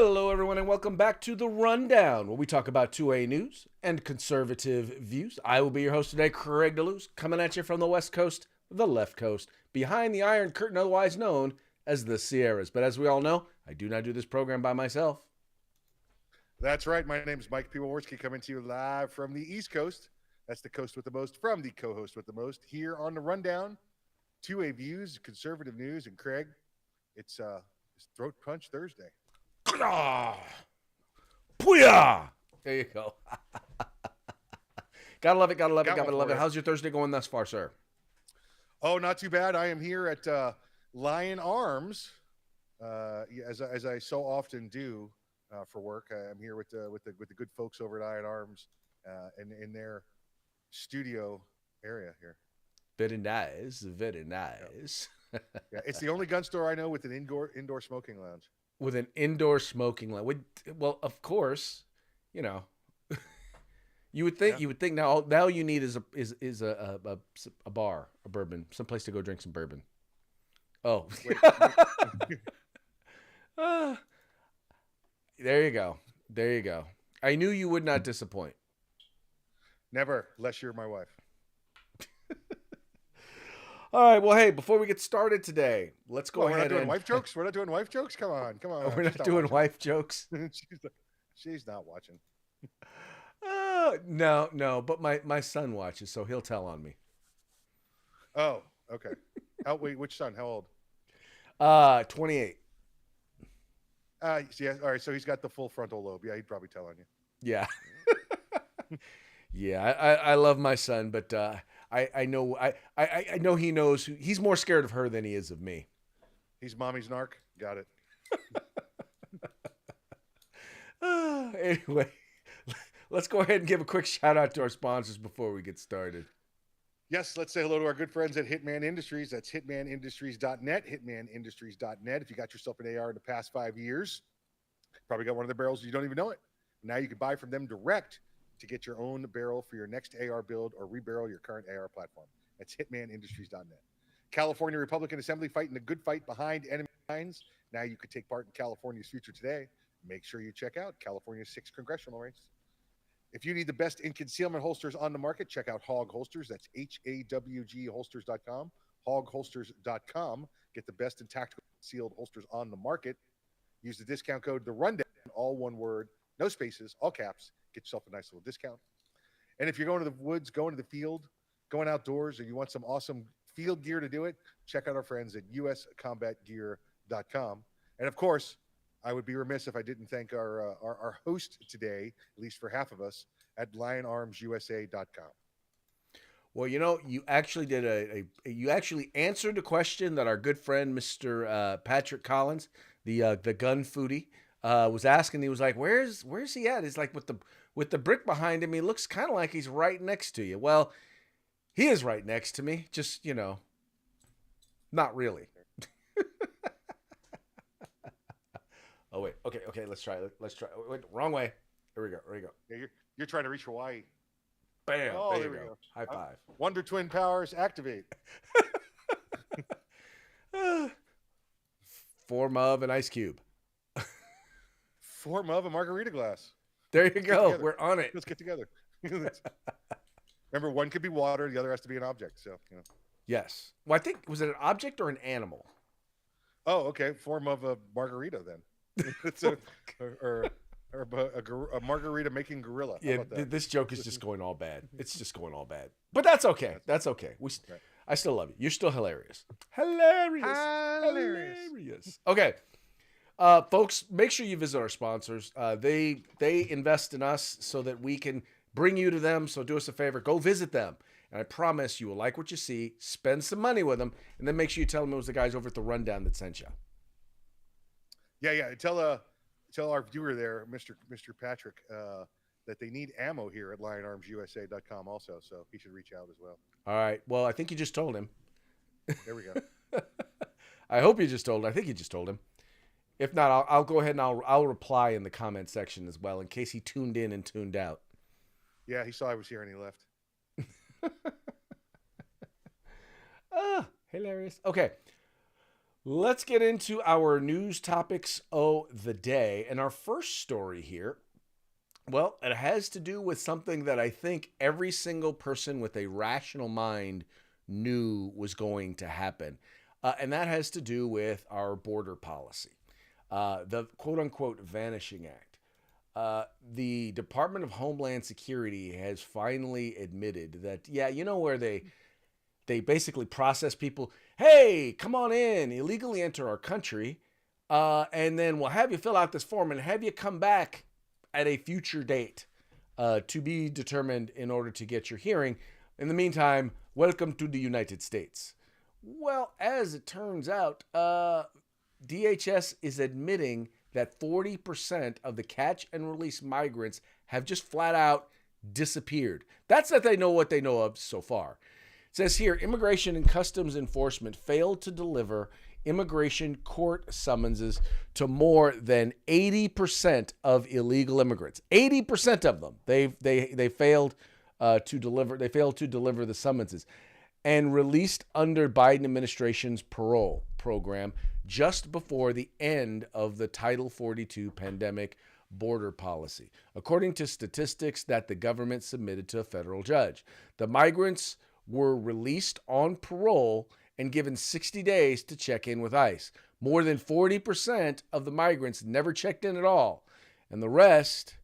Hello, everyone, and welcome back to The Rundown, where we talk about 2A news and conservative views. I will be your host today, Craig DeLuz, coming at you from the West Coast, the left coast, behind the Iron Curtain, otherwise known as the Sierras. But as we all know, I do not do this program by myself. That's right. My name is Mike P. Waworski, coming to you live from the East Coast. That's the coast with the most, from the co-host with the most, here on The Rundown. 2A views, conservative news, and Craig, it's Throat Punch Thursday. Pooyah! There you go. Gotta love it, gotta love it, gotta love it. How's your Thursday going thus far, sir? Oh, not too bad. I am here at Lion Arms, as I so often do for work. I'm here with the good folks over at Lion Arms, in their studio area here. Very nice, very nice. Yeah, it's the only gun store I know with an indoor smoking lounge. With an indoor smoking lounge. Well, of course, you know. You would think now you need is a bar, a bourbon, someplace to go drink some bourbon. Oh. There you go. There you go. I knew you would not disappoint. Never, unless you're my wife. All right. Well, hey, before we get started today, let's go ahead. We're not doing wife jokes. We're not doing wife jokes. Come on. We're not doing wife jokes. She's not watching. No. But my son watches, so he'll tell on me. Oh, okay. Wait, which son? How old? 28. Yeah. All right. So he's got the full frontal lobe. Yeah, he'd probably tell on you. Yeah. Yeah. I love my son, but I know he knows he's more scared of her than he is of me. He's mommy's narc. Got it. Anyway, let's go ahead and give a quick shout out to our sponsors before we get started. Yes, let's say hello to our good friends at Hitman Industries. That's hitmanindustries.net, hitmanindustries.net. If you got yourself an AR in the past 5 years, probably got one of the barrels, you don't even know it. Now you can buy from them direct to get your own barrel for your next AR build or rebarrel your current AR platform. That's hitmanindustries.net. California Republican Assembly fighting the good fight behind enemy lines. Now you could take part in California's future today. Make sure you check out California's 6th congressional race. If you need the best in concealment holsters on the market, check out Hog Holsters. That's HAWG holsters.com. Hogholsters.com. Get the best in tactical concealed holsters on the market. Use the discount code The Rundown, all one word, no spaces, all caps. Get yourself a nice little discount. And if you're going to the woods, going to the field, going outdoors, or you want some awesome field gear to do it, check out our friends at uscombatgear.com. And of course, I would be remiss if I didn't thank our host today, at least for half of us, at lionarmsusa.com. Well, you actually did you actually answered a question that our good friend Mr. Patrick Collins, the gun foodie, was asking. He was like, "Where's he at?" He's like, with the brick behind him, he looks kind of like he's right next to you. Well, he is right next to me. Just not really. Oh wait, okay. Let's try. Wait, wrong way. Here we go. Yeah, you're trying to reach Hawaii. Bam! Oh, there you go. High five. Wonder Twin powers activate. Form of an ice cube. Form of a margarita glass. There you go. We're on it. Let's get together. Remember, one could be water, the other has to be an object. So, Yes. Well, I think, was it an object or an animal? Oh, okay. Form of a margarita then. It's a margarita making gorilla. Yeah, this joke is just going all bad. It's just going all bad. But that's okay. That's okay. I still love you. You're still hilarious. Hilarious. Okay. Folks, make sure you visit our sponsors. They invest in us so that we can bring you to them. So do us a favor. Go visit them. And I promise you will like what you see. Spend some money with them. And then make sure you tell them it was the guys over at The Rundown that sent you. Yeah. Tell our viewer there, Mr. Patrick, that they need ammo here at lionarmsusa.com also. So he should reach out as well. All right. Well, I think you just told him. There we go. I hope you just told him. I think you just told him. If not, I'll go ahead and I'll reply in the comment section as well in case he tuned in and tuned out. Yeah, he saw I was here and he left. Hilarious. Okay. Let's get into our news topics of the day. And our first story here, well, it has to do with something that I think every single person with a rational mind knew was going to happen. And that has to do with our border policy, the quote unquote Vanishing Act. The Department of Homeland Security has finally admitted that, yeah, you know where they basically process people. Hey, come on in, illegally enter our country, and then we'll have you fill out this form and have you come back at a future date to be determined in order to get your hearing. In the meantime, welcome to the United States. Well, as it turns out, DHS is admitting that 40% of the catch and release migrants have just flat out disappeared. That's that they know what they know of so far. It says here, Immigration and Customs Enforcement failed to deliver immigration court summonses to more than 80% of illegal immigrants. 80% of them. They failed to deliver. They failed to deliver the summonses, and released under Biden administration's parole program just before the end of the Title 42 pandemic border policy, according to statistics that the government submitted to a federal judge. The migrants were released on parole and given 60 days to check in with ICE. More than 40% of the migrants never checked in at all, and the rest,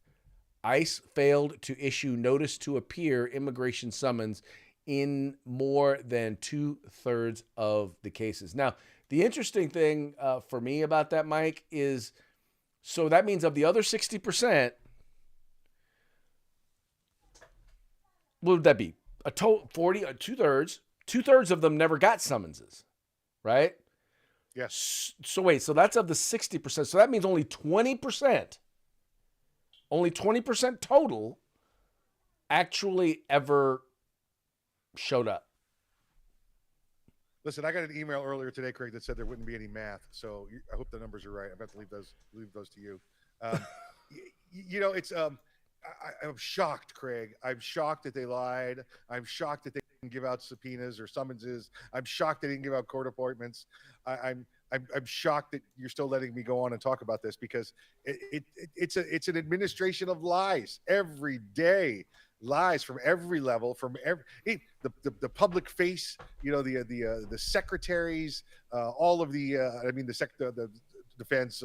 ICE failed to issue notice to appear immigration summons in more than 2/3 of the cases. Now, the interesting thing for me about that, Mike, is so that means of the other 60%, what would that be? A total 40, 2/3. 2/3 of them never got summonses, right? Yes. So wait, so that's of the 60%. So that means only 20% total actually ever showed up. Listen, I got an email earlier today, Craig, that said there wouldn't be any math. So I hope the numbers are right. I'm about to leave those to you. Um, it's I'm shocked, Craig. I'm shocked that they lied. I'm shocked that they didn't give out subpoenas or summonses. I'm shocked they didn't give out court appointments. I'm shocked that you're still letting me go on and talk about this because it's an administration of lies every day. Lies from every level, from every the public face, the secretaries, all of the the defense,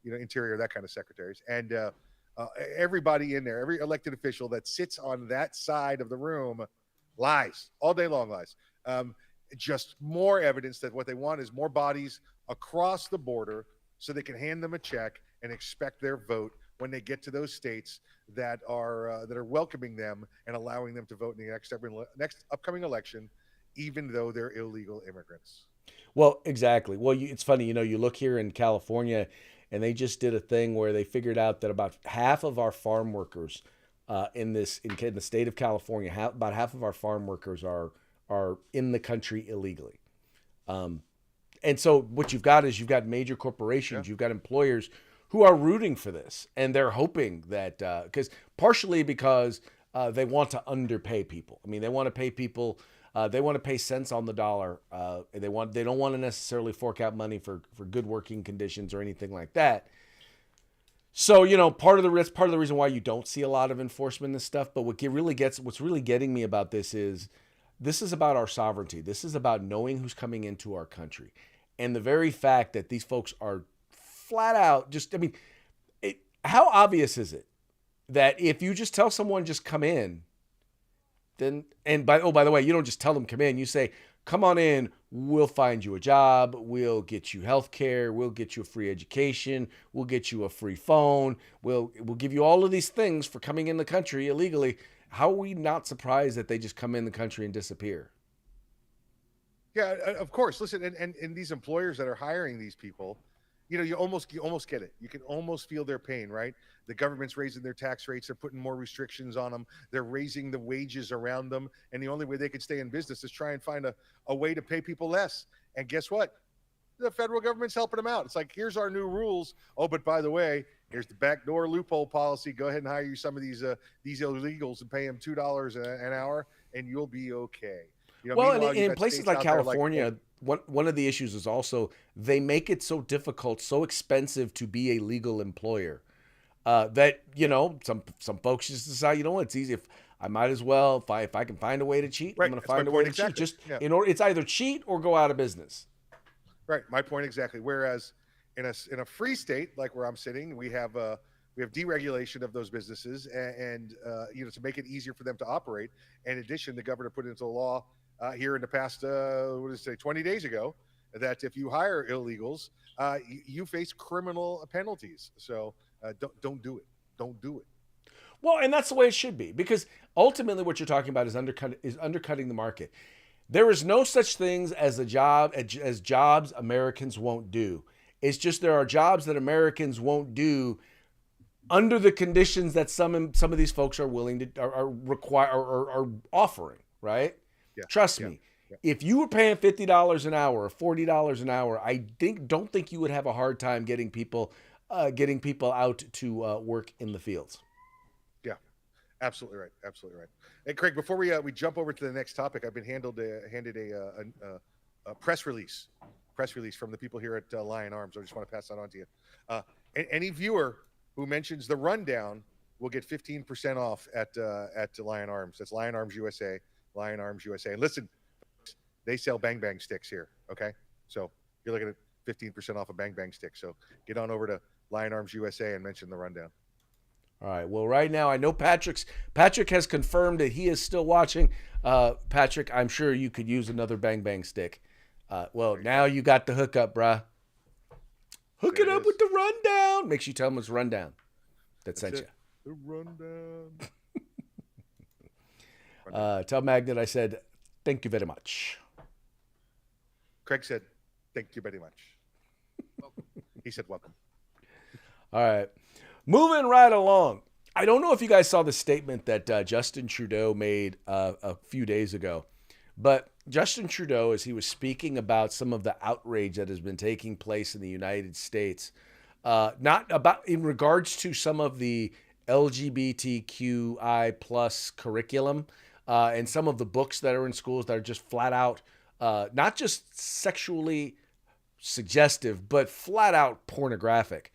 interior, that kind of secretaries, and everybody in there, every elected official that sits on that side of the room, lies all day long, lies. Just more evidence that what they want is more bodies across the border, so they can hand them a check and expect their vote when they get to those states that are welcoming them and allowing them to vote in the next upcoming election, even though they're illegal immigrants. Well, exactly. Well, it's funny, you look here in California, and they just did a thing where they figured out that about half of our farm workers in the state of California, about half of our farm workers are in the country illegally. And so what you've got is major corporations, you've got employers who are rooting for this, and they're hoping that partially because they want to underpay people. I mean, they want to pay people. They want to pay cents on the dollar. They don't want to necessarily fork out money for good working conditions or anything like that. So, part of the reason why you don't see a lot of enforcement in this stuff. But what's really getting me about this is about our sovereignty. This is about knowing who's coming into our country, and the very fact that these folks are flat out how obvious is it that if you just tell someone just come in, then by the way, you don't just tell them come in, you say come on in, we'll find you a job, we'll get you health care, we'll get you a free education, we'll get you a free phone, we'll give you all of these things for coming in the country illegally. How are we not surprised that they just come in the country and disappear? Yeah, of course. Listen, and these employers that are hiring these people, you almost get it. You can almost feel their pain, right? The government's raising their tax rates. They're putting more restrictions on them. They're raising the wages around them. And the only way they can stay in business is try and find a way to pay people less. And guess what? The federal government's helping them out. It's like, here's our new rules. Oh, but by the way, here's the backdoor loophole policy. Go ahead and hire you some of these illegals and pay them $2 an hour, and you'll be okay. Well, and Meanwhile, you've in got places states like out there like California, one of the issues is also they make it so difficult, so expensive to be a legal employer that some folks just decide, it's easy. If I might as well, if I can find a way to cheat, I'm right. going to That's my find a way point to cheat. exactly. Just Yeah. in order, it's either cheat or go out of business. Right. My point exactly. Whereas in a free state like where I'm sitting, we have deregulation of those businesses and to make it easier for them to operate. In addition, the governor put into law here in the past 20 days ago that if you hire illegals, you face criminal penalties. So don't do it. Don't do it. Well, and that's the way it should be, because ultimately what you're talking about is undercutting the market. There is no such things as as jobs Americans won't do. It's just there are jobs that Americans won't do under the conditions that some of these folks are willing to are offering, right? Yeah. Trust Yeah. me. Yeah. If you were paying $50 an hour or $40 an hour, don't think you would have a hard time getting people out to work in the fields. Yeah. Absolutely right. Absolutely right. Hey, Craig, before we jump over to the next topic, I've been handed a press release from the people here at Lion Arms. I just want to pass that on to you. Any viewer who mentions the rundown will get 15% off at Lion Arms. That's Lion Arms USA. Lion Arms USA. And listen, they sell Bang Bang sticks here. Okay, so you're looking at 15% off a Bang Bang stick. So get on over to Lion Arms USA and mention the rundown. All right. Well, right now I know Patrick has confirmed that he is still watching. Patrick, I'm sure you could use another Bang Bang stick. Now you got the hookup, bruh. Hook it up with the rundown. Make sure you tell him it's rundown that sent you. The rundown. Tell Magnet I said thank you very much. Craig said thank you very much. He said welcome. All right. Moving right along. I don't know if you guys saw the statement that Justin Trudeau made a few days ago, but Justin Trudeau, as he was speaking about some of the outrage that has been taking place in the United States, not about in regards to some of the LGBTQI plus curriculum and some of the books that are in schools that are just flat out, not just sexually suggestive, but flat out pornographic.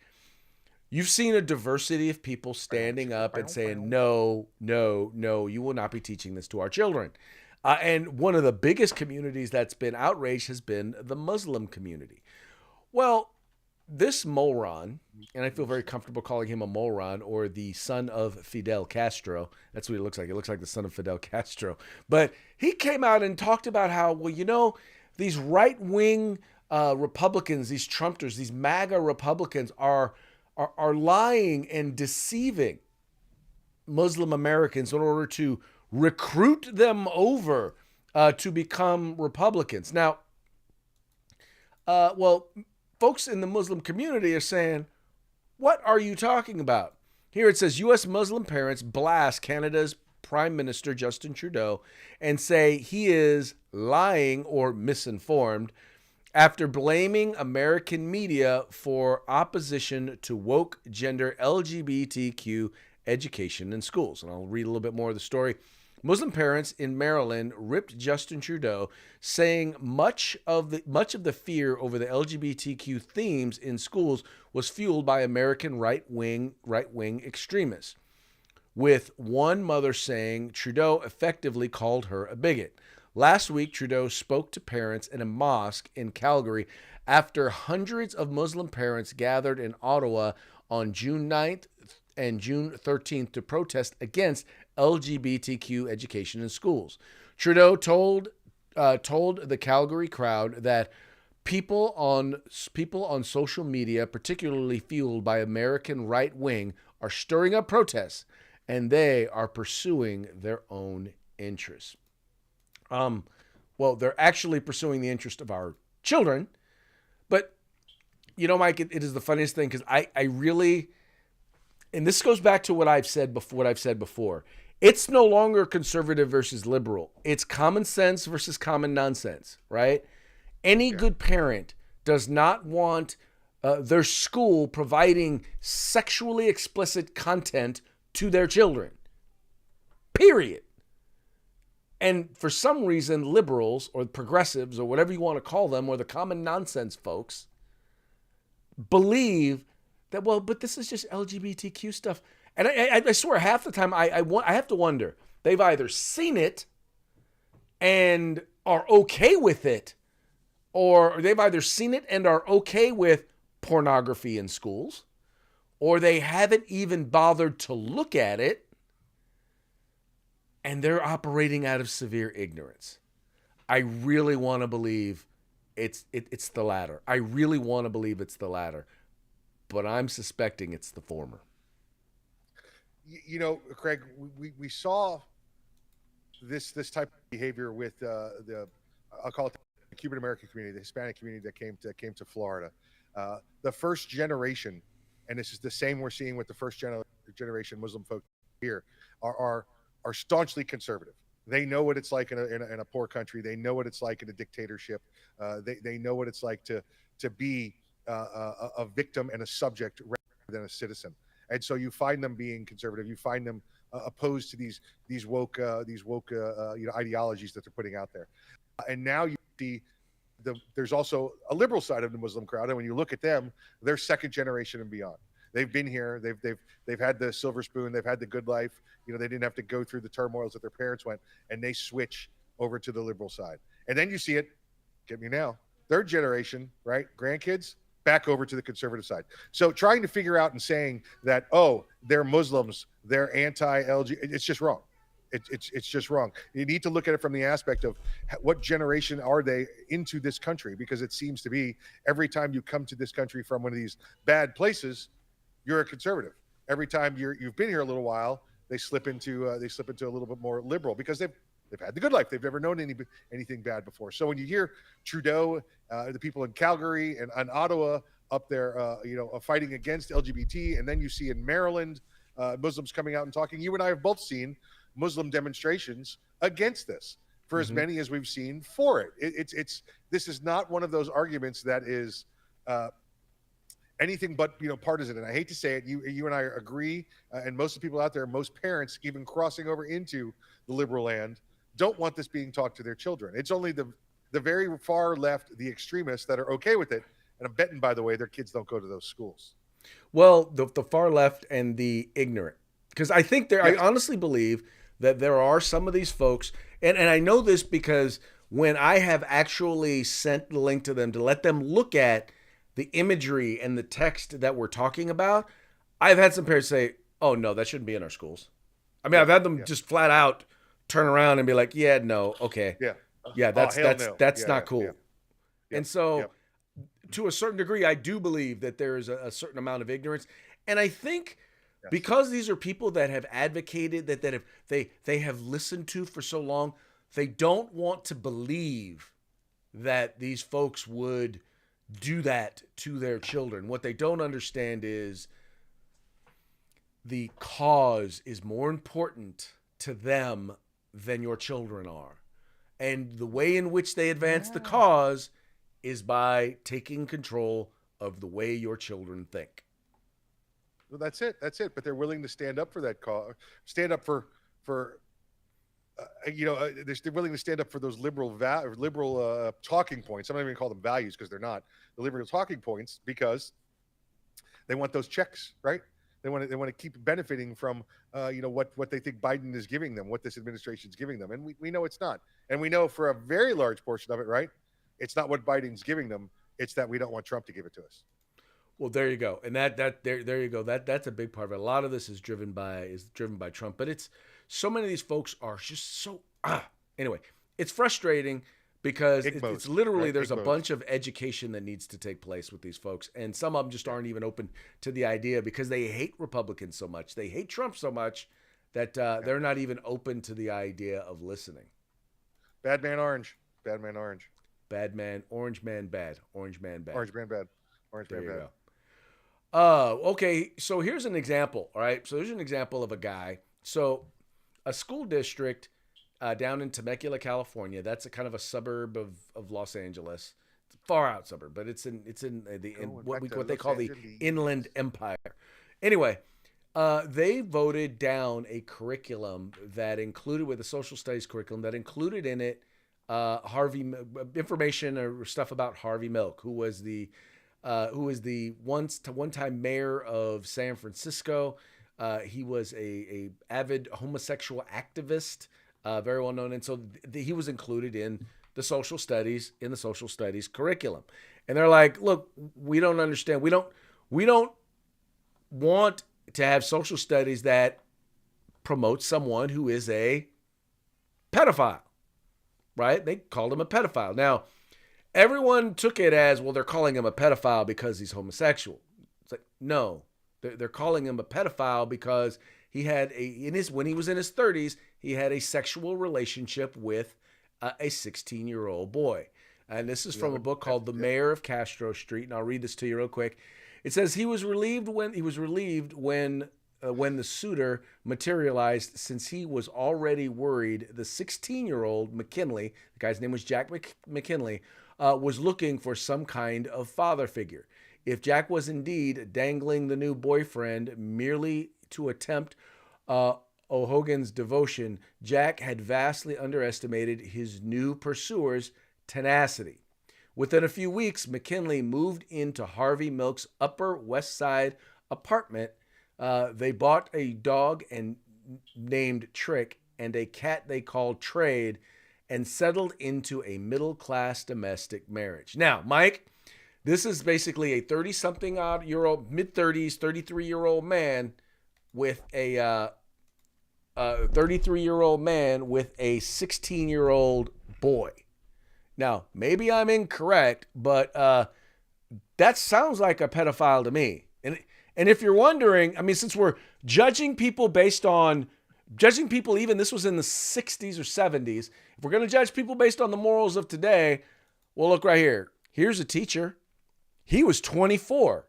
You've seen a diversity of people standing up and saying, no, you will not be teaching this to our children. And one of the biggest communities that's been outraged has been the Muslim community. Well, this moron, and I feel very comfortable calling him a moron or the son of Fidel Castro. That's what he looks like. He looks like the son of Fidel Castro. But he came out and talked about how, these right-wing Republicans, these Trumpsters, these MAGA Republicans are lying and deceiving Muslim Americans in order to recruit them over to become Republicans. Now, folks in the Muslim community are saying, what are you talking about? Here it says, U.S. Muslim parents blast Canada's Prime Minister Justin Trudeau and say he is lying or misinformed after blaming American media for opposition to woke gender LGBTQ education in schools. And I'll read a little bit more of the story. Muslim parents in Maryland ripped Justin Trudeau, saying much of the fear over the LGBTQ themes in schools was fueled by American right-wing extremists, with one mother saying Trudeau effectively called her a bigot. Last week, Trudeau spoke to parents in a mosque in Calgary after hundreds of Muslim parents gathered in Ottawa on June 9th and June 13th to protest against LGBTQ education in schools. Trudeau told the Calgary crowd that people on social media, particularly fueled by American right wing, are stirring up protests, and they are pursuing their own interests. They're actually pursuing the interest of our children, but Mike, it is the funniest thing because I really, and this goes back to what I've said before. It's no longer conservative versus liberal. It's common sense versus common nonsense, right? Any good parent does not want their school providing sexually explicit content to their children. Period. And for some reason, liberals or progressives or whatever you want to call them, or the common nonsense folks, believe that, well, but this is just LGBTQ stuff. And I swear half the time I have to wonder, they've either seen it and are okay with it, or they've either seen it and are okay with pornography in schools, or they haven't even bothered to look at it and they're operating out of severe ignorance. I really want to believe it's the latter. I really want to believe it's the latter, but I'm suspecting it's the former. You know, Craig, we saw this type of behavior with the I'll call it the Cuban American community, the Hispanic community that came to Florida. The first generation, and this is the same we're seeing with the first generation Muslim folk here, are staunchly conservative. They know what it's like in a poor country. They know what it's like in a dictatorship. They know what it's like to be a victim and a subject rather than a citizen. And so you find them being conservative. You find them opposed to these woke ideologies that they're putting out there. And now you see there's also a liberal side of the Muslim crowd, and when you look at them, they're second generation and beyond. They've been here. They've had the silver spoon. They've had the good life. You know, they didn't have to go through the turmoils that their parents went, and they switch over to the liberal side. And then you see it. Get me now. Third generation, right? Grandkids back over to the conservative side. So trying to figure out and saying that, oh, they're Muslims, they're anti-LG, it's just wrong. It's just wrong. You need to look at it from the aspect of what generation are they into this country, because it seems to be every time you come to this country from one of these bad places, you're a conservative. Every time you've been here a little while, they slip into a little bit more liberal because they've had the good life. They've never known anything bad before. So when you hear Trudeau, the people in Calgary and Ottawa up there, fighting against LGBT, and then you see in Maryland Muslims coming out and talking. You and I have both seen Muslim demonstrations against this for as many as we've seen for it. This is not one of those arguments that is anything but partisan. And I hate to say it, you and I agree, and most of the people out there, most parents, even crossing over into the liberal land, don't want this being taught to their children. It's only the very far left, the extremists, that are okay with it. And I'm betting, by the way, their kids don't go to those schools. Well, the far left and the ignorant, because I think I honestly believe that there are some of these folks, and I know this because when I have actually sent the link to them to let them look at the imagery and the text that we're talking about, I've had some parents say, oh no, that shouldn't be in our schools. I mean, I've had them just flat out turn around and be like, yeah, no, okay. That's not cool. And so to a certain degree, I do believe that there is a certain amount of ignorance. And I think because these are people that have advocated, they have listened to for so long, they don't want to believe that these folks would do that to their children. What they don't understand is the cause is more important to them than your children are. And the way in which they advance the cause is by taking control of the way your children think. Well, that's it. But they're willing to stand up for that cause, stand up for they're willing to stand up for those liberal talking points. I'm not even going to call them values because they're not. The liberal talking points, because they want those checks, right? They want to keep benefiting from what they think Biden is giving them, what this administration is giving them, and we know it's not. And we know for a very large portion of it, right? It's not what Biden's giving them. It's that we don't want Trump to give it to us. Well, there you go, and there you go. That's a big part of it. A lot of this is driven by Trump, but it's so many of these folks are just so anyway. It's frustrating because it's literally there's a bunch of education that needs to take place with these folks, and some of them just aren't even open to the idea because they hate Republicans so much, they hate Trump so much that they're not even open to the idea of listening. Bad man orange, bad man orange, bad man orange man bad, orange man bad, orange man bad, orange man bad. Okay, so here's an example, all right? So there's an example of a guy. So a school district down in Temecula, California, that's a kind of a suburb of Los Angeles. It's a far out suburb, but it's in what they call the Inland Empire. Anyway, They voted down a curriculum that included, with a social studies curriculum that included in it information or stuff about Harvey Milk, who was the one time mayor of San Francisco. He was a avid homosexual activist, very well known, and so he was included in the social studies curriculum. And they're like, look, we don't understand. We don't want to have social studies that promotes someone who is a pedophile, right? They called him a pedophile. Now, everyone took it as, well, they're calling him a pedophile because he's homosexual. It's like, no, they're calling him a pedophile because he had when he was in his 30s, he had a sexual relationship with a 16-year-old boy. And this is from a book called The Mayor of Castro Street, and I'll read this to you real quick. It says he was relieved when the suitor materialized, since he was already worried the 16-year-old McKinley, the guy's name was Jack McKinley, was looking for some kind of father figure. If Jack was indeed dangling the new boyfriend merely to attempt O'Hogan's devotion, Jack had vastly underestimated his new pursuer's tenacity. Within a few weeks, McKinley moved into Harvey Milk's Upper West Side apartment. They bought a dog named Trick and a cat they called Trade, and settled into a middle-class domestic marriage. Now, Mike, this is basically a 30-something-odd-year-old, mid-30s, 33-year-old man with a 33-year-old man with a 16-year-old boy. Now, maybe I'm incorrect, but that sounds like a pedophile to me. And if you're wondering, I mean, since we're judging people even, this was in the 60s or 70s. If we're going to judge people based on the morals of today, well, look right here. Here's a teacher. He was 24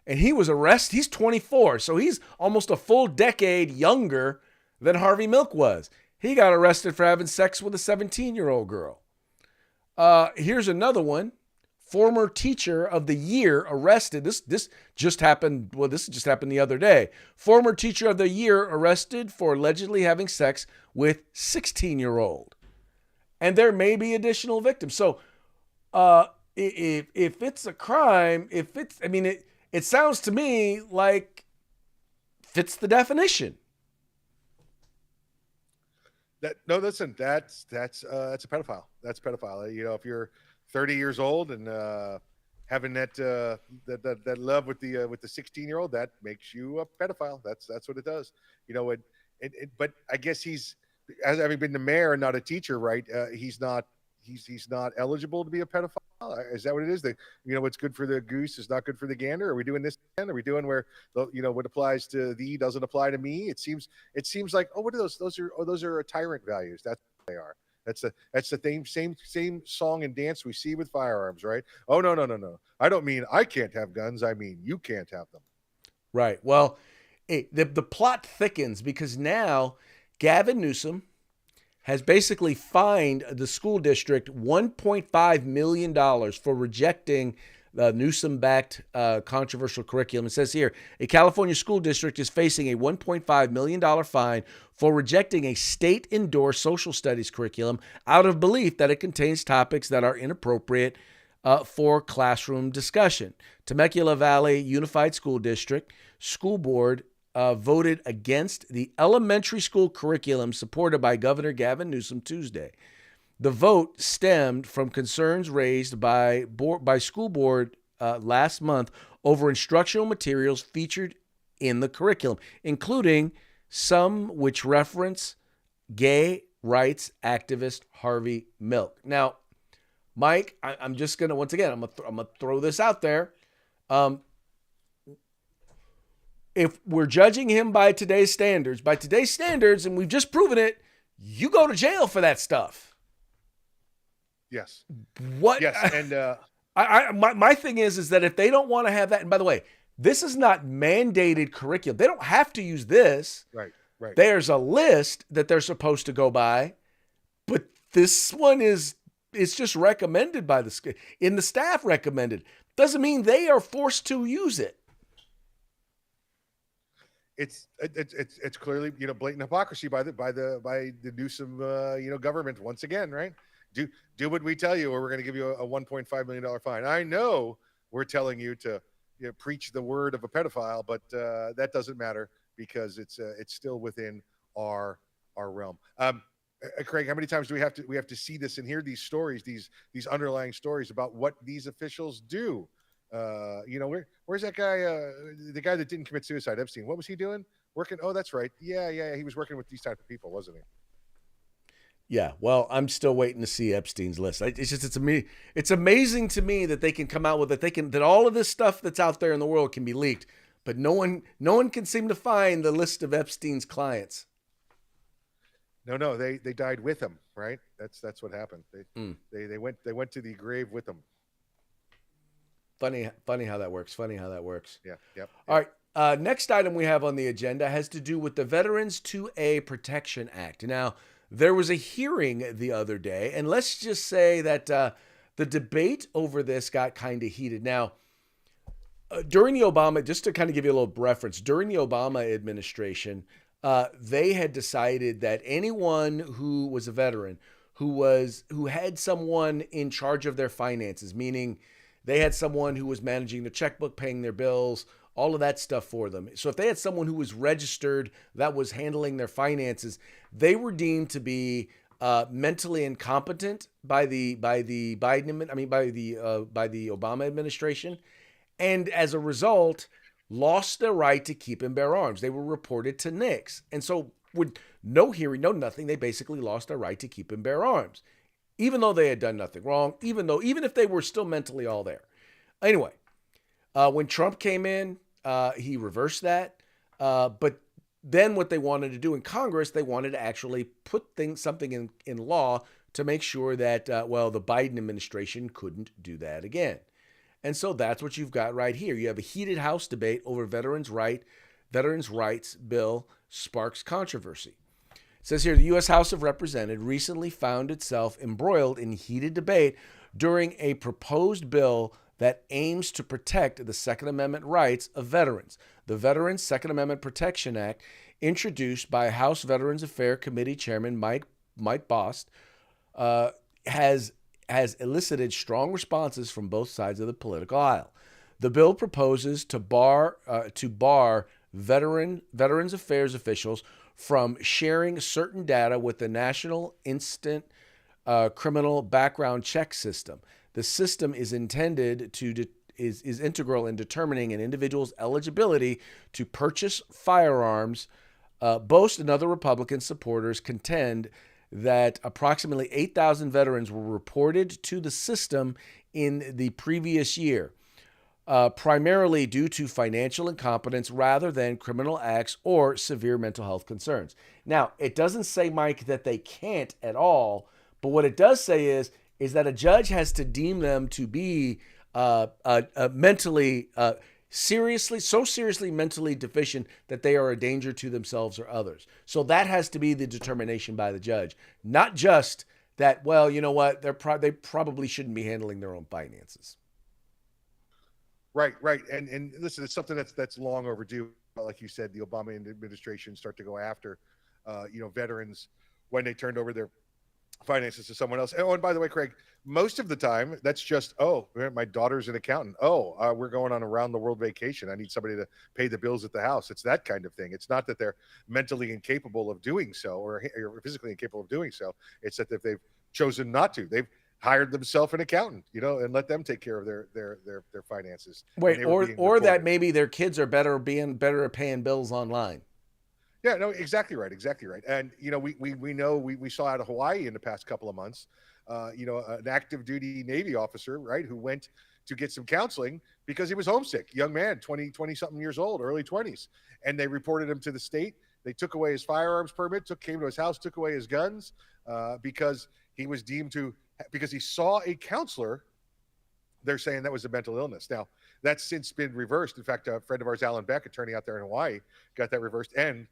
and he was arrested. He's 24. So he's almost a full decade younger than Harvey Milk was. He got arrested for having sex with a 17-year-old girl. Here's another one. Former teacher of the year arrested. This just happened. Well, this just happened the other day. Former teacher of the year arrested for allegedly having sex with 16-year-old. And there may be additional victims. So, if it's a crime, it sounds to me like fits the definition. Listen, that's a pedophile. That's a pedophile. You know, if you're 30 years old and having that love with the 16-year-old, that makes you a pedophile. That's what it does. You know, but I guess he's, as having been the mayor and not a teacher, right? He's not eligible to be a pedophile. Is that what it is? That, you know, what's good for the goose is not good for the gander. Are we doing this again? Are we doing where, you know, what applies to thee doesn't apply to me? It seems like, oh, what are those? Those are tyrant values. That's what they are. That's the same song and dance we see with firearms, right? Oh, no. I don't mean I can't have guns. I mean you can't have them. Right. Well, the plot thickens because now Gavin Newsom has basically fined the school district $1.5 million for rejecting the Newsom-backed controversial curriculum. It says here, a California school district is facing a $1.5 million fine for rejecting a state-endorsed social studies curriculum out of belief that it contains topics that are inappropriate for classroom discussion. Temecula Valley Unified School District School Board voted against the elementary school curriculum supported by Governor Gavin Newsom Tuesday. The vote stemmed from concerns raised by school board last month over instructional materials featured in the curriculum, including some which reference gay rights activist Harvey Milk. Now, Mike, I'm just gonna once again I'm gonna throw this out there. If we're judging him by today's standards, and we've just proven it, you go to jail for that stuff. Yes. What? Yes. And my thing is that if they don't want to have that, and by the way, this is not mandated curriculum. They don't have to use this. Right. There's a list that they're supposed to go by, but this one it's just recommended by the staff recommended. Doesn't mean they are forced to use it. it's clearly, blatant hypocrisy by the Newsom government once again, right? Do do what we tell you, or we're going to give you a $1.5 million fine. I know we're telling you to preach the word of a pedophile, but that doesn't matter because it's still within our realm. Craig, how many times do we have to see this and hear these stories, these underlying stories about what these officials do? Where's that guy? The guy that didn't commit suicide, Epstein. What was he doing? Working? Oh, that's right. Yeah. He was working with these type of people, wasn't he? Yeah, well, I'm still waiting to see Epstein's list. It's amazing to me that they can come out with it. That all of this stuff that's out there in the world can be leaked, but no one can seem to find the list of Epstein's clients. No, they died with him, right? That's what happened. Mm. They went to the grave with him. Funny how that works. Funny how that works. Yeah, yep. All right. Next item we have on the agenda has to do with the Veterans 2A Protection Act. Now, there was a hearing the other day, and let's just say that the debate over this got kind of heated. Now, during the Obama, just to kind of give you a little reference, during the Obama administration, they had decided that anyone who was a veteran who had someone in charge of their finances, meaning they had someone who was managing their checkbook, paying their bills, all of that stuff for them. So if they had someone who was registered that was handling their finances, they were deemed to be mentally incompetent by the Biden, I mean by the Obama administration, and as a result, lost their right to keep and bear arms. They were reported to NICS, and so with no hearing, no nothing, they basically lost their right to keep and bear arms, even though they had done nothing wrong, even if they were still mentally all there. Anyway, when Trump came in, he reversed that. But then what they wanted to do in Congress, they wanted to actually put something in law to make sure that, the Biden administration couldn't do that again. And so that's what you've got right here. You have a heated House debate over veterans' rights bill sparks controversy. It says here, the U.S. House of Representatives recently found itself embroiled in heated debate during a proposed bill that aims to protect the Second Amendment rights of veterans. The Veterans Second Amendment Protection Act, introduced by House Veterans Affairs Committee Chairman Mike Bost, has elicited strong responses from both sides of the political aisle. The bill proposes to bar Veterans Affairs officials from sharing certain data with the National Instant Criminal Background Check System. The system is intended to is integral in determining an individual's eligibility to purchase firearms. Bost and other Republican supporters contend that approximately 8,000 veterans were reported to the system in the previous year, primarily due to financial incompetence rather than criminal acts or severe mental health concerns. Now, it doesn't say, Mike, that they can't at all, but what it does say is that a judge has to deem them to be mentally seriously mentally deficient that they are a danger to themselves or others. So that has to be the determination by the judge, not just that, well, you know what, they probably shouldn't be handling their own finances. Right. And listen, it's something that's long overdue. Like you said, the Obama administration start to go after, veterans when they turned over their finances to someone else. Oh, and by the way, Craig, most of the time that's just, my daughter's an accountant. We're going on a round the world vacation. I need somebody to pay the bills at the house. It's that kind of thing. It's not that they're mentally incapable of doing so or physically incapable of doing so. It's that if they've chosen not to, they've hired themselves an accountant, and let them take care of their finances. Wait, or that maybe their kids are better at paying bills online. Yeah, no, exactly right. And we saw out of Hawaii in the past couple of months, an active duty Navy officer, right, who went to get some counseling because he was homesick, young man, 20 something years old, early 20s, and they reported him to the state. They took away his firearms permit, came to his house, took away his guns because he was deemed to, because he saw a counselor. They're saying that was a mental illness. Now, that's since been reversed. In fact, a friend of ours, Alan Beck, attorney out there in Hawaii, got that reversed and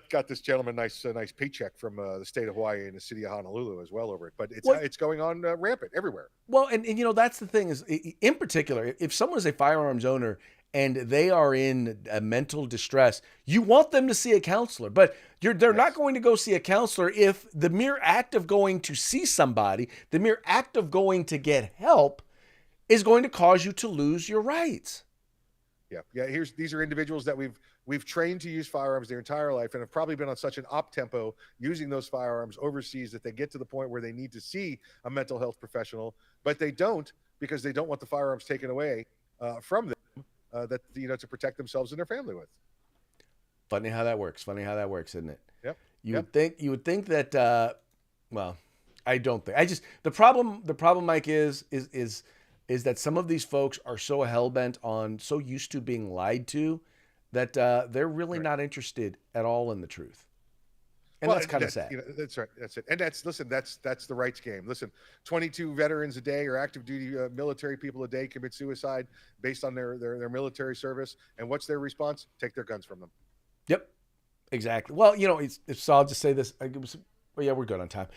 got this gentleman nice paycheck from the state of Hawaii and the city of Honolulu as well over it. But it's going on rampant everywhere. Well, and that's the thing is, in particular, if someone is a firearms owner and they are in a mental distress, you want them to see a counselor, but they're not going to go see a counselor if the mere act of going to see somebody, the mere act of going to get help is going to cause you to lose your rights. Yeah. These are individuals that we've trained to use firearms their entire life and have probably been on such an up tempo using those firearms overseas that they get to the point where they need to see a mental health professional, but they don't, because they don't want the firearms taken away from them to protect themselves and their family with. Funny how that works, isn't it? Yep. You would think that well, I don't think. The problem, Mike, is that some of these folks are so hell-bent on, so used to being lied to, that they're really not interested at all in the truth. And that's kind of sad. That's right. That's it. And that's the rights game. Listen, 22 veterans a day or active duty military people a day commit suicide based on their military service. And what's their response? Take their guns from them. Yep, exactly. Well, so I'll just say this. We're good on time.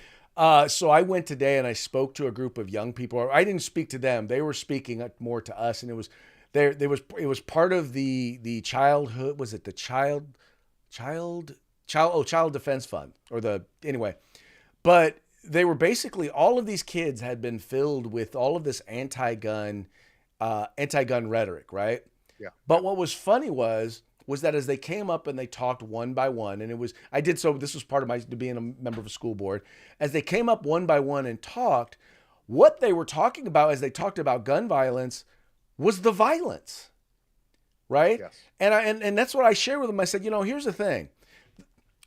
So I went today and I spoke to a group of young people. I didn't speak to them; they were speaking more to us. And it was part of the childhood. Was it the child defense fund anyway? But they were basically, all of these kids had been filled with all of this anti-gun rhetoric, right? Yeah. But what was funny was that as they came up and they talked one by one, and this was part of my being a member of a school board, as they came up one by one and talked, what they were talking about as they talked about gun violence was the violence, right? Yes. And that's what I shared with them. I said, here's the thing.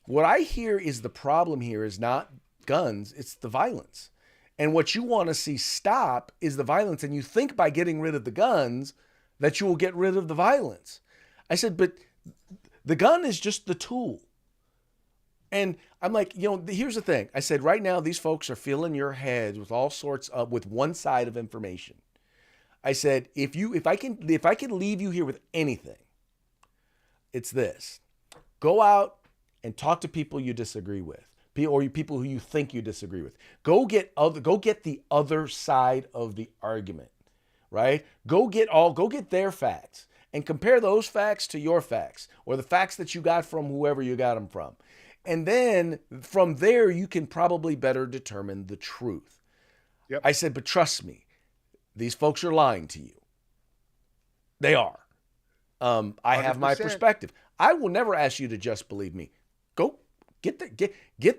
What I hear is the problem here is not guns, it's the violence. And what you want to see stop is the violence. And you think by getting rid of the guns that you will get rid of the violence. I said, but the gun is just the tool. And I'm like, here's the thing. I said, right now, these folks are filling your heads with all sorts of, with one side of information. I said, if I can leave you here with anything, it's this: go out and talk to people you disagree with, or people who you think you disagree with. Go get the other side of the argument, right? Go get their facts and compare those facts to your facts, or the facts that you got from whoever you got them from. And then from there, you can probably better determine the truth. Yep. I said, but trust me, these folks are lying to you. They are. I have my 100%. perspective. I will never ask you to just believe me. Go get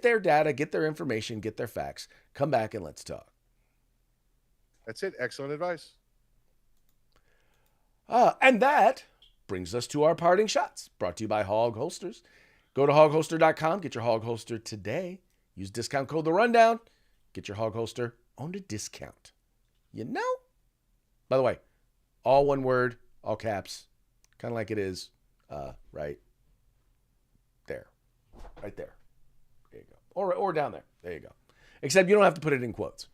their data, get their information, get their facts. Come back and let's talk. That's it. Excellent advice. And that brings us to our parting shots, brought to you by Hog Holsters. Go to hogholster.com, get your Hog Holster today. Use discount code The Rundown. Get your Hog Holster on a discount. By the way, all one word, all caps, kind of like it is right there. Right there. There you go. Or down there. There you go. Except you don't have to put it in quotes.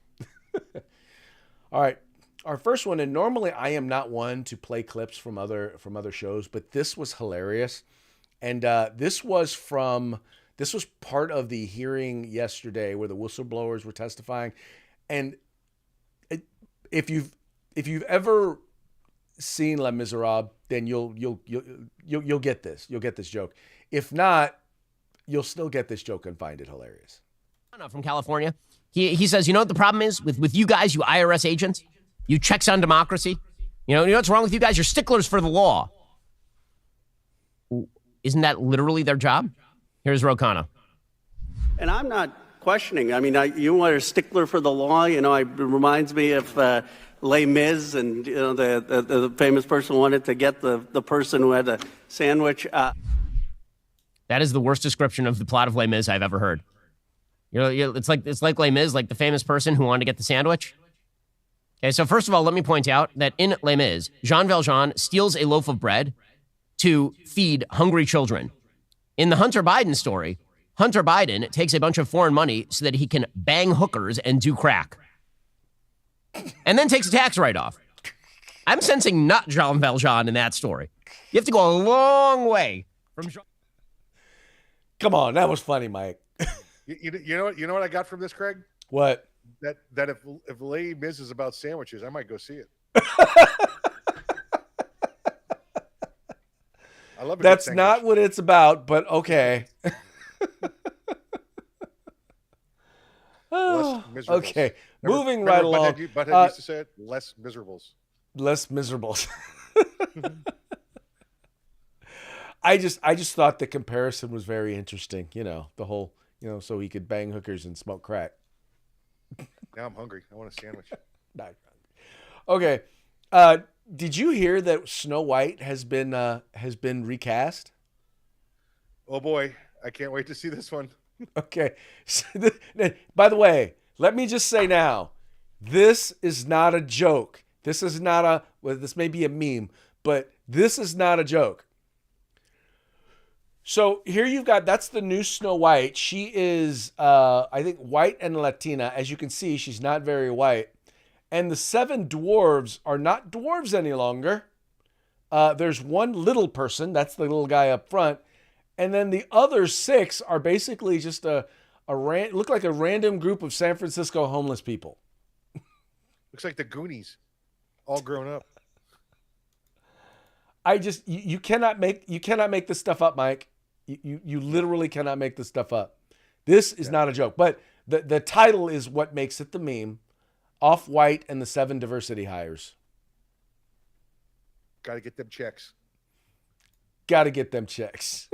All right. Our first one, and normally I am not one to play clips from other shows, but this was hilarious. And this was part of the hearing yesterday where the whistleblowers were testifying. And if you've ever seen Les Miserables, then you'll get this. You'll get this joke. If not, you'll still get this joke and find it hilarious. From California, he says, what the problem is with you guys, you IRS agents, you checks on democracy. You know what's wrong with you guys? You're sticklers for the law. Isn't that literally their job? Here's Rocano. And I'm not questioning. I mean, you are a stickler for the law. It reminds me of Les Mis, and the famous person wanted to get the person who had a sandwich. That is the worst description of the plot of Les Mis I've ever heard. It's like Les Mis, like the famous person who wanted to get the sandwich. Okay, so first of all, let me point out that in Les Mis, Jean Valjean steals a loaf of bread to feed hungry children. In the Hunter Biden story, Hunter Biden takes a bunch of foreign money so that he can bang hookers and do crack. And then takes a tax write-off. I'm sensing not Jean Valjean in that story. You have to go a long way from Jean. Come on, that was funny, Mike. You know what I got from this, Craig? What? That if Les Mis is about sandwiches, I might go see it. love a good That's sandwich. not what it's about, but okay. Less miserables. Okay, Remember- moving remember right along. Butthead used to say it. Less miserables. Less miserable. I just thought the comparison was very interesting. You know, the whole, you know, so he could bang hookers and smoke crack. Now I'm hungry. I want a sandwich. Okay. Did you hear that Snow White has been recast? Oh boy, I can't wait to see this one. Okay. By the way, let me just say now, this is not a joke. This is not a, well, this may be a meme, but this is not a joke. So here you've got, that's the new Snow White. She is, I think, white and Latina. As you can see, she's not very white. And the 7 dwarves are not dwarves any longer. There's one little person. That's the little guy up front. And then the other 6 are basically just look like a random group of San Francisco homeless people. Looks like the Goonies, all grown up. You cannot make this stuff up, Mike. You literally cannot make this stuff up. This is not a joke. But the title is what makes it the meme. Off-White and the 7 diversity hires. Got to get them checks. Got to get them checks.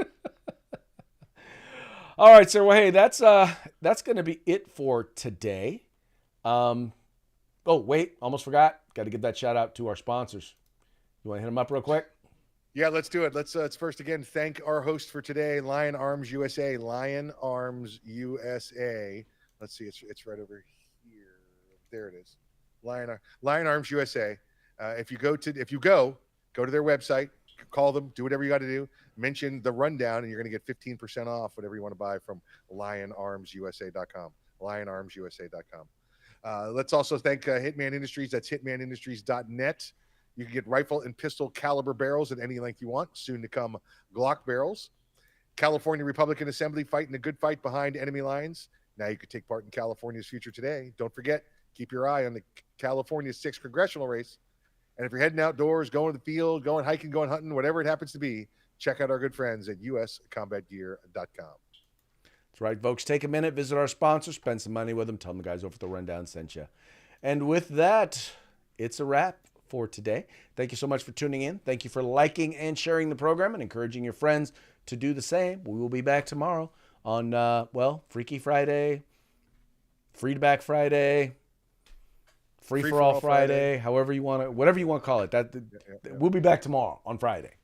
All right, sir. Well, hey, that's going to be it for today. Oh, wait, almost forgot. Got to give that shout out to our sponsors. You want to hit them up real quick? Yeah, let's do it. Let's first again thank our host for today, Lion Arms USA. Lion Arms USA. Let's see, it's right over here. There it is. Lion Arms USA. If you go to their website, call them, do whatever you got to do. Mention the rundown, and you're going to get 15% off whatever you want to buy from lionarmsusa.com. Lionarmsusa.com. Let's also thank Hitman Industries. That's hitmanindustries.net. You can get rifle and pistol caliber barrels at any length you want. Soon to come Glock barrels. California Republican Assembly fighting a good fight behind enemy lines. Now you can take part in California's future today. Don't forget, keep your eye on the California 6th congressional race. And if you're heading outdoors, going to the field, going hiking, going hunting, whatever it happens to be, check out our good friends at uscombatgear.com. That's right, folks. Take a minute, visit our sponsors, spend some money with them, tell them the guys over at the Rundown sent you. And with that, it's a wrap for today. Thank you so much for tuning in. Thank you for liking and sharing the program and encouraging your friends to do the same. We will be back tomorrow on, Freaky Friday, Free to Back Friday, Free for All Friday, however you want to, whatever you want to call it. We'll be back tomorrow on Friday.